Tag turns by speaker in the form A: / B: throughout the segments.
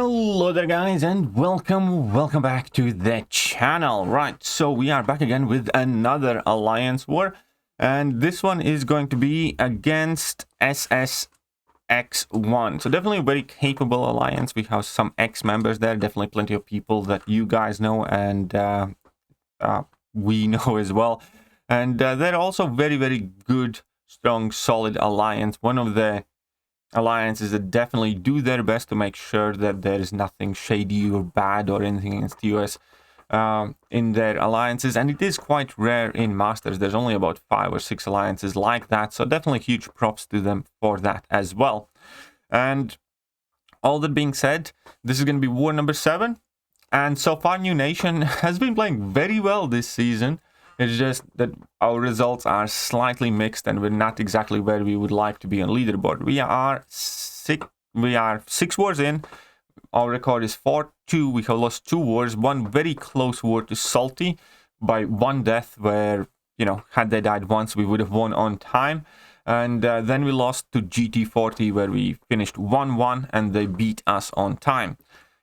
A: Hello there guys, and welcome back to the channel. Right, so we are back again with another alliance war, and this one is going to be against SSX1. So definitely a very capable alliance. We have some ex-members there, definitely plenty of people that you guys know and we know as well. And they're also very good, strong, solid alliance. One of the alliances that definitely do their best to make sure that there is nothing shady or bad or anything against the US in their alliances, and it is quite rare in Masters. There's only about 5 or 6 alliances like that, so definitely huge props to them for that as well. And all that being said, this is going to be war number 7, and so far New Nation has been playing very well this season. It's just that our results are slightly mixed and we're not exactly where we would like to be on leaderboard. We are 6 wars in. Our record is 4-2. We have lost 2 wars. One very close war to Salty by 1 death where, you know, had they died once, we would have won on time. And then we lost to GT40 where we finished 1-1 and they beat us on time.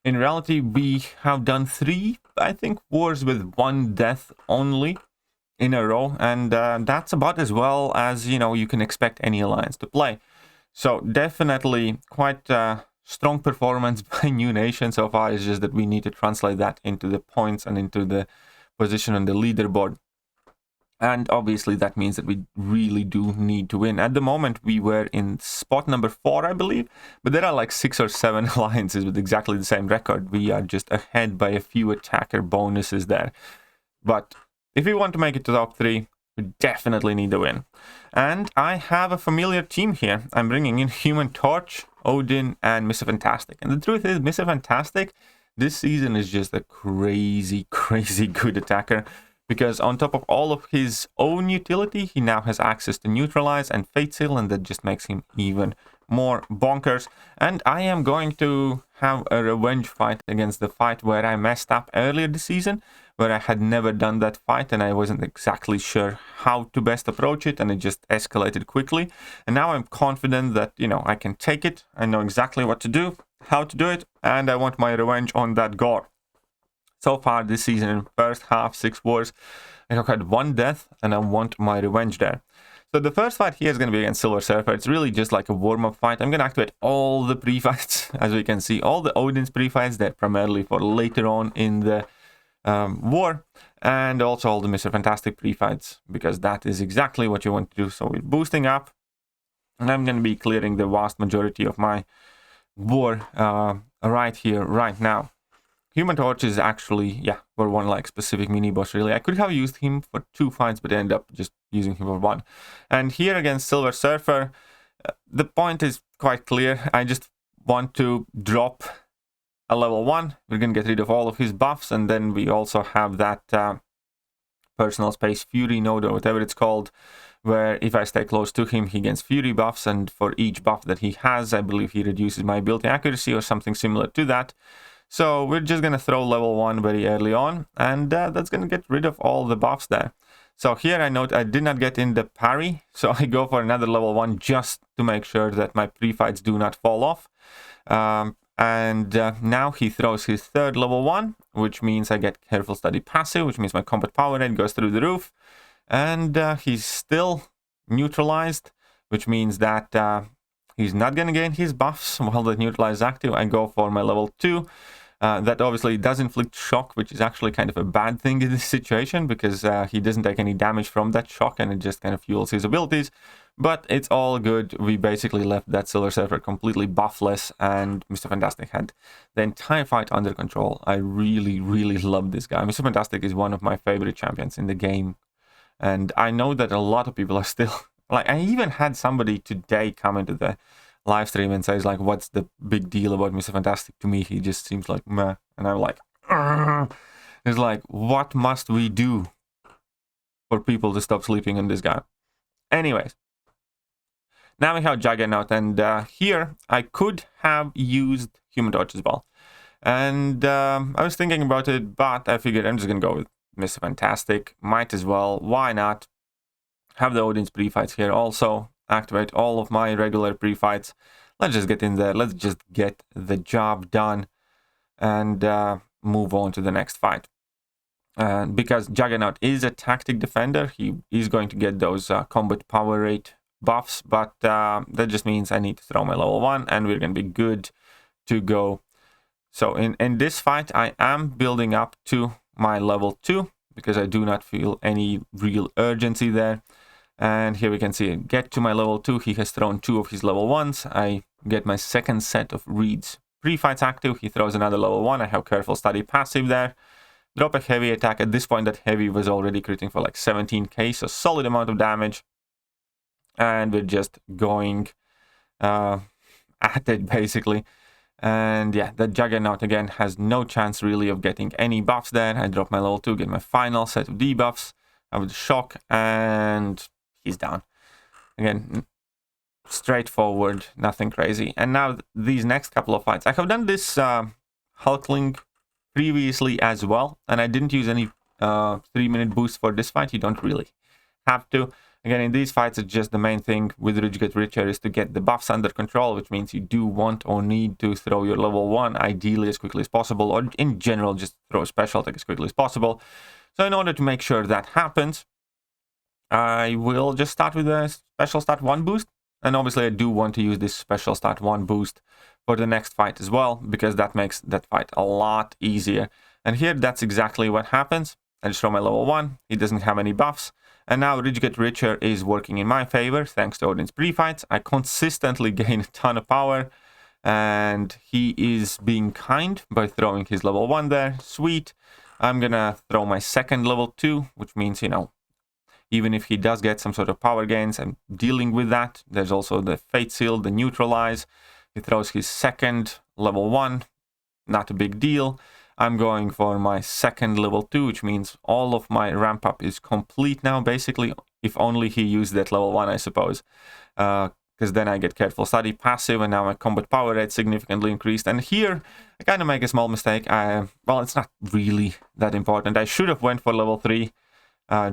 A: In reality, we have done 3, I think, wars with 1 death only in a row, and that's about as well as, you know, you can expect any alliance to play. So definitely quite strong performance by New Nation so far. It's just that we need to translate that into the points and into the position on the leaderboard, and obviously that means that we really do need to win. At the moment we were in spot number 4, I believe, but there are like 6 or 7 alliances with exactly the same record. We are just ahead by a few attacker bonuses there, but if we want to make it to top 3, we definitely need to win. And I have a familiar team here. I'm bringing in Human Torch, Odin, and Mr. Fantastic. And the truth is, Mr. Fantastic this season is just a crazy good attacker, because on top of all of his own utility, he now has access to Neutralize and Fate Seal, and that just makes him even more bonkers. And I am going to have a revenge fight against the fight where I messed up earlier this season, where I had never done that fight and I wasn't exactly sure how to best approach it, and it just escalated quickly. And now I'm confident that, you know, I can take it. I know exactly what to do, how to do it, and I want my revenge on that gore. So far this season, in first half, 6 wars, I have had 1 death, and I want my revenge there. So the first fight here is going to be against Silver Surfer. It's really just like a warm-up fight. I'm going to activate all the pre-fights, as we can see. All the Odin's pre-fights, they're primarily for later on in the war, and also all the Mr. Fantastic pre-fights, because that is exactly what you want to do. So we're boosting up, and I'm going to be clearing the vast majority of my war right here, right now. Human Torch is actually, yeah, for one like specific mini boss really. I could have used him for 2 fights, but I ended up just using him for 1. And here against Silver Surfer, the point is quite clear. I just want to drop a level 1. We're going to get rid of all of his buffs, and then we also have that personal space Fury node, or whatever it's called, where if I stay close to him, he gets Fury buffs, and for each buff that he has, I believe he reduces my ability accuracy or something similar to that. So we're just going to throw level 1 very early on, and that's going to get rid of all the buffs there. So here I note I did not get in the parry, so I go for another level 1 just to make sure that my pre-fights do not fall off. And now he throws his 3rd level 1, which means I get Careful Study passive, which means my combat power rate goes through the roof. And he's still neutralized, which means that he's not going to gain his buffs while the neutralize is active. I go for my level 2. That obviously does inflict shock, which is actually kind of a bad thing in this situation, because he doesn't take any damage from that shock, and it just kind of fuels his abilities. But it's all good. We basically left that Silver Surfer completely buffless, and Mr. Fantastic had the entire fight under control. I really love this guy. Mr. Fantastic is one of my favorite champions in the game, and I know that a lot of people are still... Like, I even had somebody today come into the live stream and says, like, what's the big deal about Mr. Fantastic? To me, he just seems like meh. And I'm like, Argh. It's like, what must we do for people to stop sleeping on this guy? Anyways, now we have Juggernaut, and here I could have used Human Torch as well. And I was thinking about it, but I figured I'm just going to go with Mr. Fantastic. Might as well. Why not? Have the Odin's pre-fights here also. Activate all of my regular pre-fights. Let's just get in there. Let's just get the job done. and move on to the next fight. Because Juggernaut is a tactic defender, he is going to get those combat power rate buffs, but that just means I need to throw my level 1 and we're going to be good to go. So in this fight, I am building up to my level 2 because I do not feel any real urgency there. And here we can see it. Get to my level 2. He has thrown 2 of his level 1s. I get my second set of reads. Pre-fights active. He throws another level 1. I have Careful Study passive there. Drop a heavy attack. At this point, that heavy was already critting for like 17k, so solid amount of damage. And we're just going at it, basically. And yeah, the Juggernaut again has no chance really of getting any buffs there. I drop my level 2, get my final set of debuffs. I would shock, and he's down. Again, straightforward, nothing crazy. And now these next couple of fights. I have done this Hulkling previously as well, and I didn't use any 3-minute boost for this fight. You don't really have to. Again, in these fights, it's just the main thing with Rich Get Richer is to get the buffs under control, which means you do want or need to throw your level 1 ideally as quickly as possible, or in general, just throw a special attack as quickly as possible. So in order to make sure that happens, I will just start with a special start 1 boost. And obviously, I do want to use this special start 1 boost for the next fight as well, because that makes that fight a lot easier. And here, that's exactly what happens. I just throw my level 1. He doesn't have any buffs. And now Rich Get Richer is working in my favor, thanks to Odin's pre-fights. I consistently gain a ton of power. And he is being kind by throwing his level 1 there. Sweet. I'm gonna throw my second level 2, which means, you know, even if he does get some sort of power gains, I'm dealing with that. There's also the Fate Seal, the Neutralize. He throws his second level 1, not a big deal. I'm going for my second level 2, which means all of my ramp up is complete now, basically. If only he used that level 1, I suppose. Because then I get Careful Study passive, and now my combat power rate significantly increased. And here, I kind of make a small mistake. Well, it's not really that important. I should have went for level 3,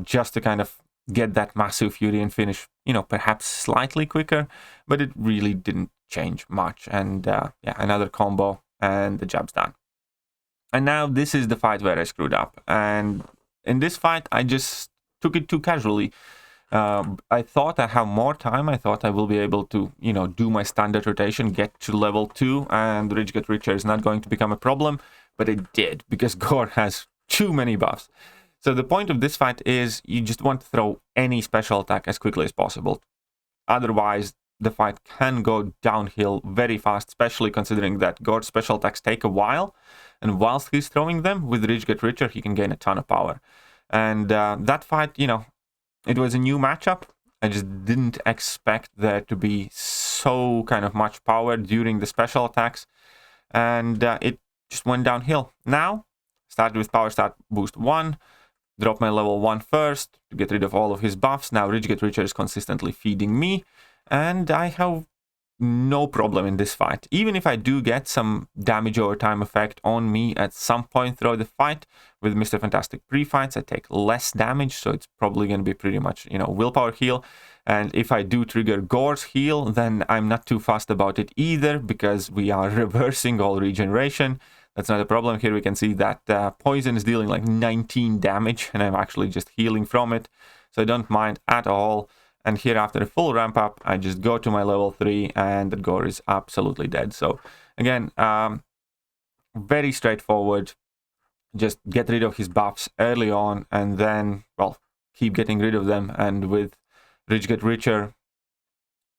A: just to kind of get that massive fury and finish, you know, perhaps slightly quicker. But it really didn't change much. And yeah, another combo, and the job's done. And now this is the fight where I screwed up. And in this fight, I just took it too casually. I thought I have more time. I thought I will be able to, you know, do my standard rotation, get to level 2, and Rich Get Richer is not going to become a problem. But it did, because Gore has too many buffs. So the point of this fight is you just want to throw any special attack as quickly as possible. Otherwise, the fight can go downhill very fast, especially considering that Gore's special attacks take a while. And whilst he's throwing them, with Rich Get Richer, he can gain a ton of power. And that fight, you know, it was a new matchup. I just didn't expect there to be so kind of much power during the special attacks. And it just went downhill. Now, started with Power Start Boost 1. Drop my level 1 first to get rid of all of his buffs. Now Rich Get Richer is consistently feeding me. And I have no problem in this fight. Even if I do get some damage over time effect on me at some point throughout the fight, with Mr. Fantastic pre-fights, I take less damage, so it's probably going to be pretty much, you know, willpower heal. And if I do trigger Gore's heal, then I'm not too fussed about it either, because we are reversing all regeneration. That's not a problem. Here we can see that poison is dealing like 19 damage, and I'm actually just healing from it, so I don't mind at all. And here, after a full ramp up, I just go to my level 3, and the Gore is absolutely dead. So again, very straightforward. Just get rid of his buffs early on, and then, well, keep getting rid of them. And with Rich Get Richer,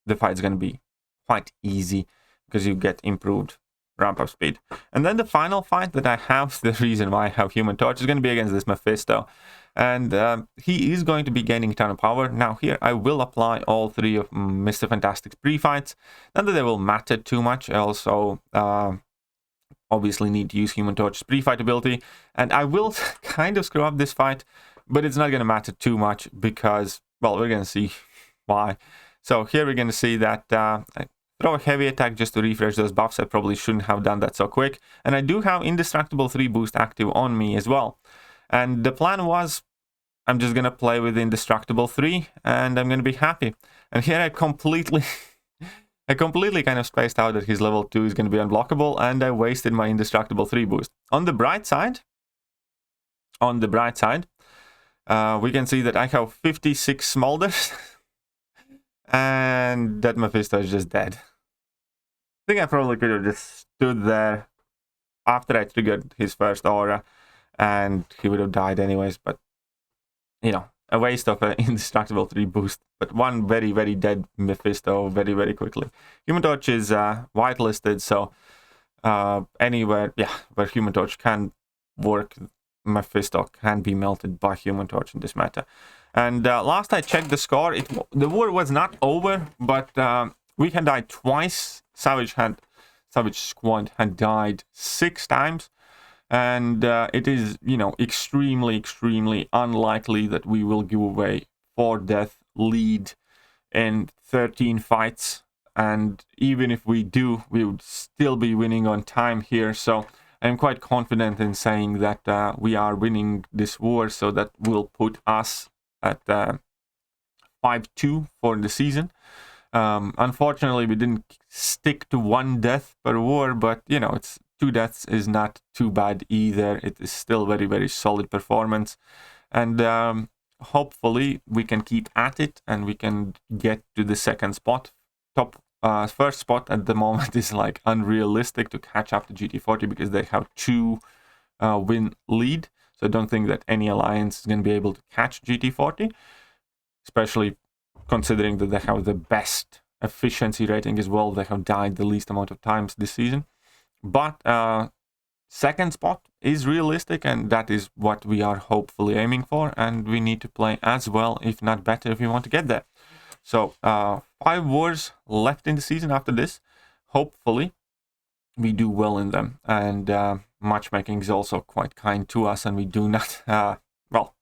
A: the fight's going to be quite easy because you get improved ramp up speed. And then the final fight that I have, the reason why I have Human Torch, is going to be against this Mephisto. And he is going to be gaining a ton of power. Now here I will apply all 3 of Mr. Fantastic's pre-fights. Not that they will matter too much. I also obviously need to use Human Torch's pre-fight ability. And I will kind of screw up this fight, but it's not going to matter too much because, well, we're going to see why. So here we're going to see that I throw a heavy attack just to refresh those buffs. I probably shouldn't have done that so quick. And I do have Indestructible 3 boost active on me as well. And the plan was, I'm just going to play with Indestructible 3, and I'm going to be happy. And here I completely I completely kind of spaced out that his level 2 is going to be unblockable, and I wasted my indestructible 3 boost. On the bright side, we can see that I have 56 smolders, and that Mephisto is just dead. I think I probably could have just stood there after I triggered his first aura, and he would have died anyways, but, you know, a waste of an indestructible 3 boost, but one very, very dead Mephisto very, very quickly. Human Torch is whitelisted, so anywhere, where Human Torch can work, Mephisto can be melted by Human Torch in this meta. And last I checked the score, the war was not over, but we had died twice. Savage Squad had died 6 times. And it is, you know, extremely, extremely unlikely that we will give away 4-death lead in 13 fights. And even if we do, we would still be winning on time here. So I'm quite confident in saying that we are winning this war. So that will put us at 5-2 for the season. Unfortunately, we didn't stick to 1 death per war, but, you know, 2 deaths is not too bad either. It is still very, very solid performance. And hopefully we can keep at it and we can get to the second spot. First spot at the moment is like unrealistic to catch up to GT40 because they have 2 win lead. So I don't think that any alliance is going to be able to catch GT40, especially considering that they have the best efficiency rating as well. They have died the least amount of times this season. But second spot is realistic, and that is what we are hopefully aiming for. And we need to play as well, if not better, if we want to get there. So 5 wars left in the season after this. Hopefully we do well in them. And matchmaking is also quite kind to us, and we do not... well,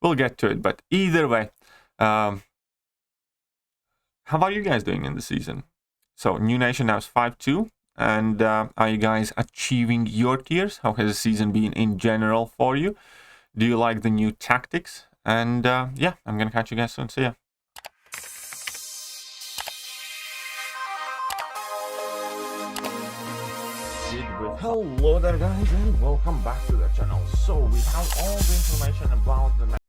A: we'll get to it. But either way, how are you guys doing in the season? So New Nation now is 5-2. And are you guys achieving your tiers? How has the season been in general for you? Do you like the new tactics? And yeah, I'm going to catch you guys soon. See ya. Hello there guys, and welcome back to the channel. So we have all the information about the